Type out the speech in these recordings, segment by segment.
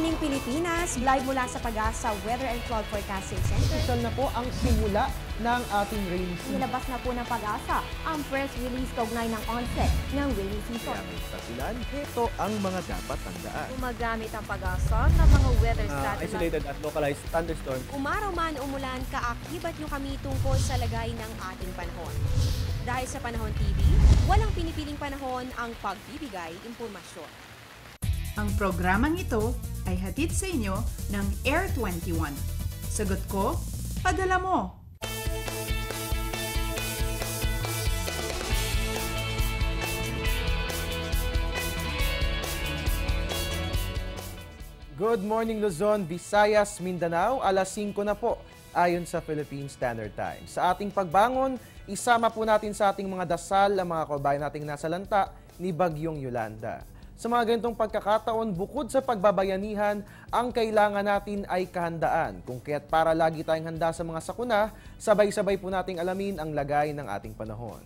morning, Pilipinas! Live mula sa Pag-asa Weather and Cloud Forecasting Center. Official na po ang simula ng ating rainy season. Nilabas na po ng Pag-asa ang press release kaugnay ng onset ng rainy season. Kasilan, ito ang mga dapat tandaan. Gumagamit ang Pag-asa ng mga weather satellite. Isolated at localized thunderstorm. Umaraw man umulan, kaakibat nyo kami tungkol sa lagay ng ating panahon. Dahil sa Panahon TV, walang pinipiling panahon ang pagbibigay impormasyon. Ang programang ito ay hatid sa inyo ng Air 21. Sagot ko, padala mo! Good morning Luzon, Visayas, Mindanao, alas 5 na po ayon sa Philippine Standard Time. Sa ating pagbangon, isama po natin sa ating mga dasal ang mga kababayan nating nasa lanta ni Bagyong Yolanda. Sa mga ganitong pagkakataon, bukod sa pagbabayanihan, ang kailangan natin ay kahandaan. Kung kaya't para lagi tayong handa sa mga sakuna, sabay-sabay po nating alamin ang lagay ng ating panahon.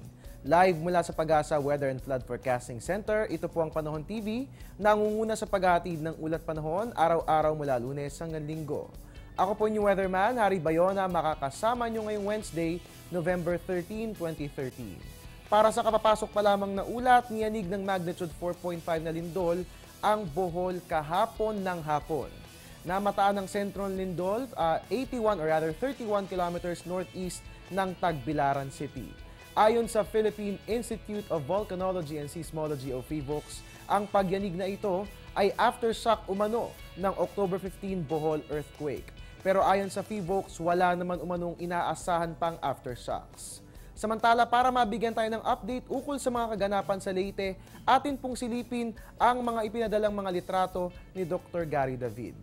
Live mula sa Pag-asa Weather and Flood Forecasting Center, ito po ang Panahon TV, nangunguna sa paghahatid ng ulat panahon araw-araw mula Lunes hanggang Linggo. Ako po yung weatherman, Harry Bayona, makakasama nyo ngayong Wednesday, November 13, 2013. Para sa kapapasok pa lamang na ulat, niyanig ng magnitude 4.5 na lindol ang Bohol kahapon ng hapon. Namataan ng Central Lindol, 81 or rather 31 kilometers northeast ng Tagbilaran City. Ayon sa Philippine Institute of Volcanology and Seismology o PHIVOLCS, ang pagyanig na ito ay aftershock umano ng October 15 Bohol earthquake. Pero ayon sa PHIVOLCS, wala naman umanong inaasahan pang aftershocks. Samantala, para mabigyan tayo ng update ukol sa mga kaganapan sa Leyte, atin pong silipin ang mga ipinadalang mga litrato ni Dr. Gary David.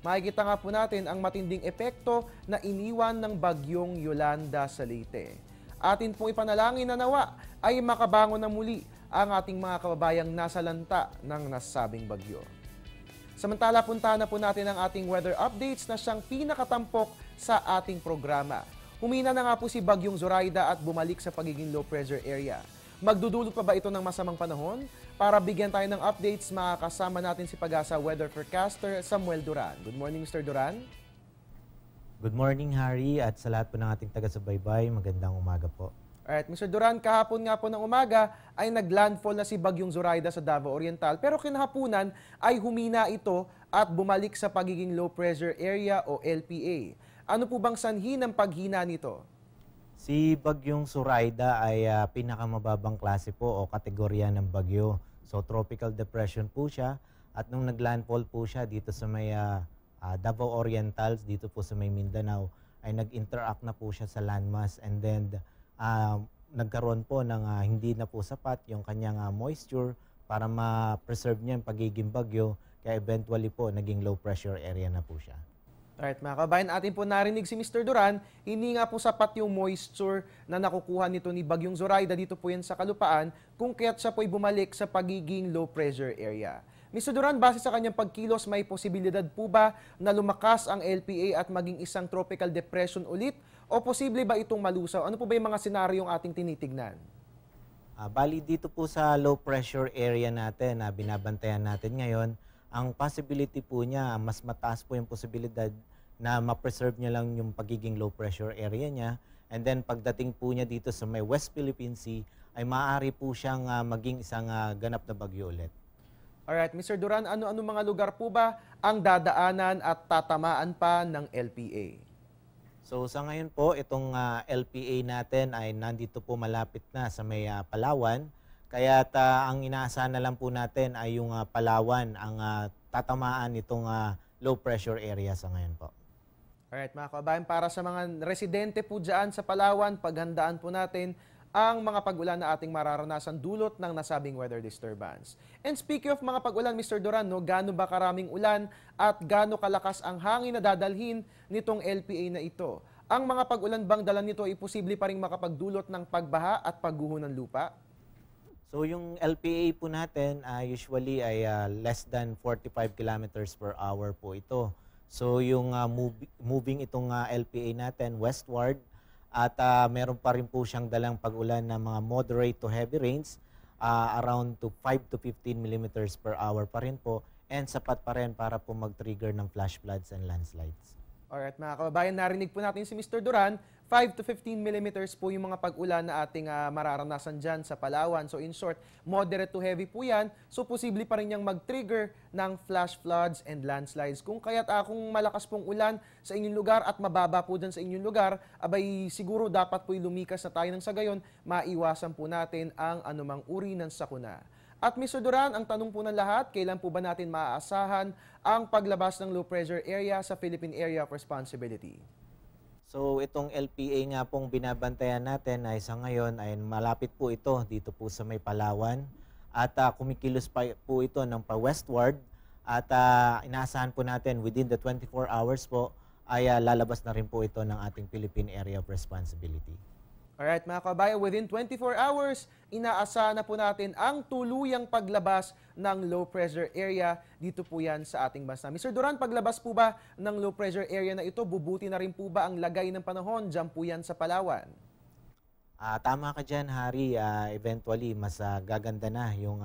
Makikita nga po natin ang matinding epekto na iniwan ng Bagyong Yolanda sa Leyte. Atin pong ipanalangin na nawa ay makabangon na muli ang ating mga kababayang nasa lanta ng nasabing bagyo. Samantala, puntahan na po natin ang ating weather updates na siyang pinakatampok sa ating programa. Humina na nga po si Bagyong Zoraida at bumalik sa pagiging low pressure area. Magdudulot pa ba ito ng masamang panahon? Para bigyan tayo ng updates, makakasama natin si Pag-asa Weather Forecaster Samuel Duran. Good morning, Mr. Duran. Good morning, Harry, at sa lahat po ng ating taga-subaybay, magandang umaga po. Alright, Mr. Duran, kahapon nga po ng umaga ay naglandfall na si Bagyong Zoraida sa Davao Oriental, pero kinahapunan ay humina ito at bumalik sa pagiging low pressure area o LPA. Ano po bang sanhi ng paghina nito? Si Bagyong Zoraida ay pinakamababang klase po o kategorya ng bagyo. So tropical depression po siya at nung naglandfall po siya dito sa may Davao Orientals, dito po sa may Mindanao, ay nag-interact na po siya sa landmass and then nagkaroon po ng hindi na po sapat yung kanyang moisture para ma-preserve niya yung pagiging bagyo, kaya eventually po naging low pressure area na po siya. Alright, mga kabayan, atin po narinig si Mr. Duran, hindi nga po sapat yung moisture na nakukuha nito ni Bagyong Zoraida dito po yan sa kalupaan, kung kaya't siya po'y bumalik sa pagiging low pressure area. Mr. Duran, base sa kanyang pagkilos, may posibilidad po ba na lumakas ang LPA at maging isang tropical depression ulit? O posible ba itong malusaw? Ano po ba yung mga senaryong ating tinitignan? Bali dito po sa low pressure area natin na binabantayan natin ngayon, ang possibility po niya, mas mataas po yung posibilidad na ma-preserve niya lang yung pagiging low pressure area niya. And then pagdating po niya dito sa may West Philippine Sea, ay maaari po siyang maging isang ganap na bagyo ulit. Alright, Mr. Duran, ano-ano mga lugar po ba ang dadaanan at tatamaan pa ng LPA? So sa ngayon po, itong LPA natin ay nandito po malapit na sa may Palawan. Kaya ang inaasahan na lang po natin ay yung Palawan ang tatamaan itong low pressure area sa ngayon po. Alright, mga kabayan, para sa mga residente po dyan sa Palawan, paghandaan po natin ang mga pag-ulan na ating mararanasan dulot ng nasabing weather disturbance. And speaking of mga pag-ulan, Mr. Duran, gaano ba karaming ulan at gaano kalakas ang hangin na dadalhin nitong LPA na ito? Ang mga pag-ulan bang dala nito ay posible pa rin makapagdulot ng pagbaha at pagguho ng lupa? So yung LPA po natin usually ay less than 45 kilometers per hour po ito. So yung moving itong LPA natin westward at meron pa rin po siyang dalang pag-ulan na mga moderate to heavy rains around to 5 to 15 millimeters per hour pa rin po. and sapat pa rin para po mag-trigger ng flash floods and landslides. Alright mga kababayan, narinig po natin si Mr. Duran, 5 to 15 millimeters po yung mga pag-ulan na ating mararanasan dyan sa Palawan. So in short, moderate to heavy po yan. So posible pa rin niyang mag-trigger ng flash floods and landslides. Kung kaya't kung malakas pong ulan sa inyong lugar at mababa po dyan sa inyong lugar, abay siguro dapat po lumikas na tayo ng sa gayon, maiwasan po natin ang anumang uri ng sakuna. At Mr. Duran, ang tanong po ng lahat, kailan po ba natin maaasahan ang paglabas ng low pressure area sa Philippine Area of Responsibility? So itong LPA nga pong binabantayan natin ay sa ngayon ay malapit po ito dito po sa may Palawan at kumikilos pa po ito ng pa-westward at inaasahan po natin within the 24 hours po ay lalabas na rin po ito ng ating Philippine Area of Responsibility. Alright mga kabayan, within 24 hours, inaasahan na po natin ang tuluyang paglabas ng low pressure area dito po yan sa ating bansa. Mr. Duran, paglabas po ba ng low pressure area na ito, bubuti na rin po ba ang lagay ng panahon dyan po yan sa Palawan? Tama ka dyan, Harry. Eventually, mas gaganda na yung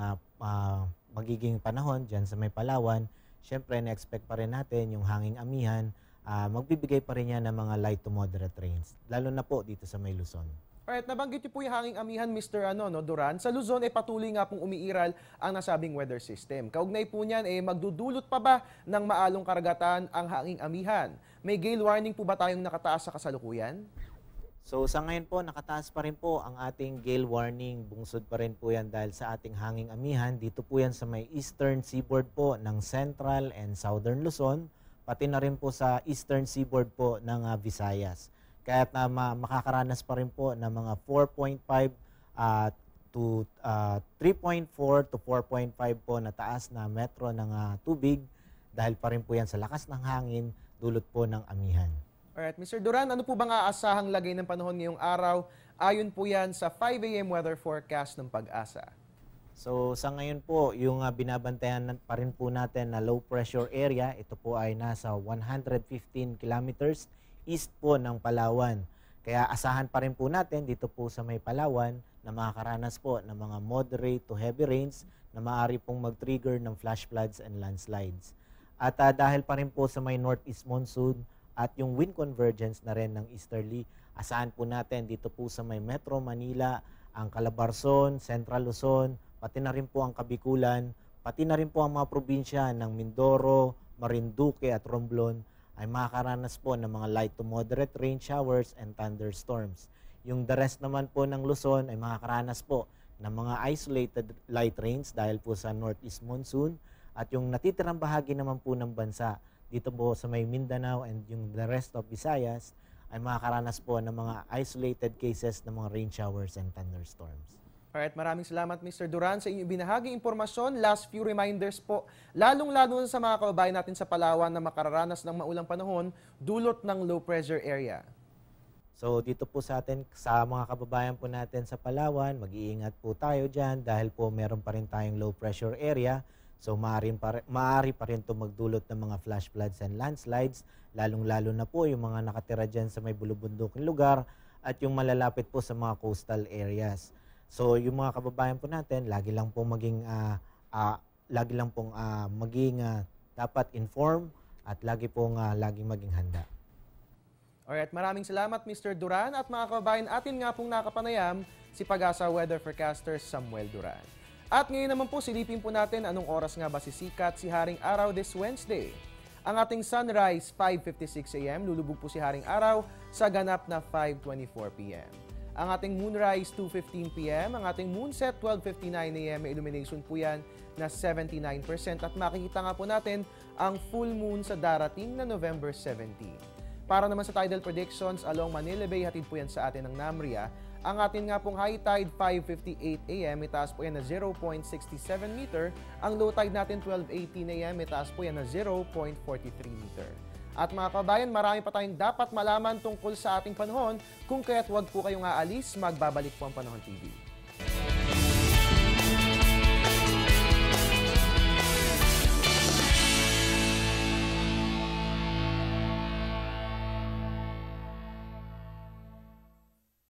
magiging panahon dyan sa may Palawan. Siyempre, na-expect pa rin natin yung hanging amihan. Magbibigay pa rin yan ng mga light to moderate rains, lalo na po dito sa may Luzon. Alright, nabanggit niyo po yung hanging amihan, Mr. Duran. Sa Luzon, patuloy nga pong umiiral ang nasabing weather system. Kaugnay po niyan, magdudulot pa ba ng maalong karagatan ang hanging amihan? May gale warning po ba tayong nakataas sa kasalukuyan? So sa ngayon po, nakataas pa rin po ang ating gale warning. Bungsod pa rin po yan dahil sa ating hanging amihan. Dito po yan sa may eastern seaboard po ng central and southern Luzon, pati na rin po sa eastern seaboard po ng Visayas. Kaya't makakaranas pa rin po ng mga 4.5 to 3.4 to 4.5 po na taas na metro ng tubig dahil pa rin po yan sa lakas ng hangin, dulot po ng amihan. Alright, Mr. Duran, ano po bang aasahang lagay ng panahon ngayong araw? Ayon po yan sa 5 a.m. weather forecast ng Pag-asa. So sa ngayon po, yung binabantayan pa rin po natin na low pressure area, ito po ay nasa 115 kilometers east po ng Palawan. Kaya asahan pa rin po natin dito po sa may Palawan na makakaranas po ng mga moderate to heavy rains na maaari pong mag-trigger ng flash floods and landslides. At dahil pa rin po sa may northeast monsoon at yung wind convergence na rin ng easterly, asahan po natin dito po sa may Metro Manila, ang Calabarzon, Central Luzon, pati na rin po ang Kabikulan, pati na rin po ang mga probinsya ng Mindoro, Marinduque at Romblon ay makakaranas po ng mga light to moderate rain showers and thunderstorms. Yung the rest naman po ng Luzon ay makakaranas po ng mga isolated light rains dahil po sa northeast monsoon at yung natitirang bahagi naman po ng bansa dito po sa may Mindanao and yung the rest of Visayas ay makakaranas po ng mga isolated cases ng mga rain showers and thunderstorms. Alright, maraming salamat Mr. Duran sa inyong binahaging impormasyon. Last few reminders po, lalong-lalo sa mga kababayan natin sa Palawan na makararanas ng maulang panahon dulot ng low pressure area. So dito po sa atin, sa mga kababayan po natin sa Palawan, mag-iingat po tayo dyan dahil po meron pa rin tayong low pressure area. So maaari pa rin ito magdulot ng mga flash floods and landslides, lalong-lalo na po yung mga nakatira dyan sa may bulubunduking lugar at yung malalapit po sa mga coastal areas. So yung mga kababayan po natin, lagi lang pong maging dapat inform at laging maging handa. Alright, maraming salamat Mr. Duran at mga kababayan atin nga pong nakapanayam si Pag-asa Weather Forecaster Samuel Duran. At ngayon naman po silipin po natin anong oras nga ba sisikat si Haring Araw this Wednesday. Ang ating sunrise 5:56 a.m. lulubog po si Haring Araw sa ganap na 5:24 p.m. Ang ating moonrise 2:15 p.m., ang ating moonset 12:59 a.m. May illumination po yan na 79% at makikita nga po natin ang full moon sa darating na November 17. Para naman sa tidal predictions along Manila Bay, hatid po yan sa atin ng NAMRIA. Ang atin nga pong high tide 5:58 a.m. itaas po yan na 0.67 meter. Ang low tide natin 12:18 a.m. itaas po yan na 0.43 meter. At mga kabayan, marami pa tayong dapat malaman tungkol sa ating panahon. Kung kaya't huwag po kayong aalis, magbabalik po ang Panahon TV.